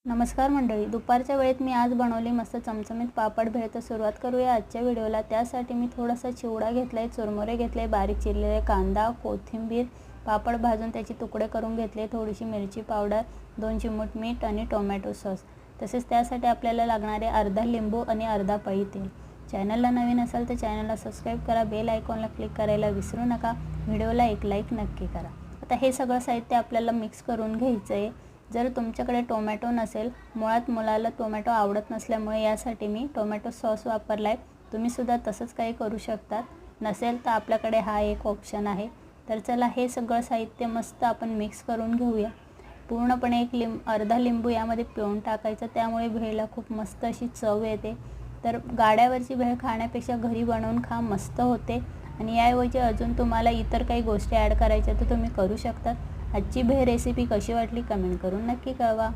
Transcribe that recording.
नमस्कार मंडळी, दुपारच्या वेळेत मी आज बनवली मस्त चमचमीत पापड भेळ। तर सुरुवात करूया आजच्या व्हिडिओला। त्यासाठी मी थोडासा चिवडा घेतलाय, चुरमुरे घेतले, बारीक चिरलेले कांदा, कोथिंबीर, पापड भाजून त्याचे तुकडे करून घेतले, थोडीशी मिरची पावडर, 2 चिमूट मीठ आणि टोमॅटो सॉस। तसेच त्यासाठी आपल्याला लागणारे अर्धा लिंबू आणि अर्धा पळी तेल। चॅनलला नवीन असाल तर चॅनलला सबस्क्राइब करा, बेल आयकॉनला क्लिक करायला विसरू नका, व्हिडिओला एक लाईक नक्की करा। आता हे सगळं साहित्य आपल्याला मिक्स करून घ्यायचं आहे। जर तुमच्याकडे टोमॅटो नसेल, मुळात मुलाला टोमॅटो आवडत नसल्यामुळे यासाठी मी टोमॅटो सॉस वापरलाय। तुम्ही सुद्धा तसंच काही करू शकता। नसेल तर आपल्याकडे हा एक ऑप्शन आहे। तर चला हे सगळं साहित्य मस्त आपण मिक्स करून घेऊया। पूर्णपणे अर्धा लिंबू यामध्ये पिळून टाकायचं, त्यामुळे भेळला खूप मस्त अशी चव येते। तर गाड्यावरची भेळ खाण्यापेक्षा घरी बनवून खा, मस्त होते। आणि याऐवजी अजून तुम्हाला इतर काही गोष्टी ॲड करायच्या तर तुम्ही करू शकता। आजची भेळ रेसिपी कशी वाटली कमेंट करून नक्की कळवा।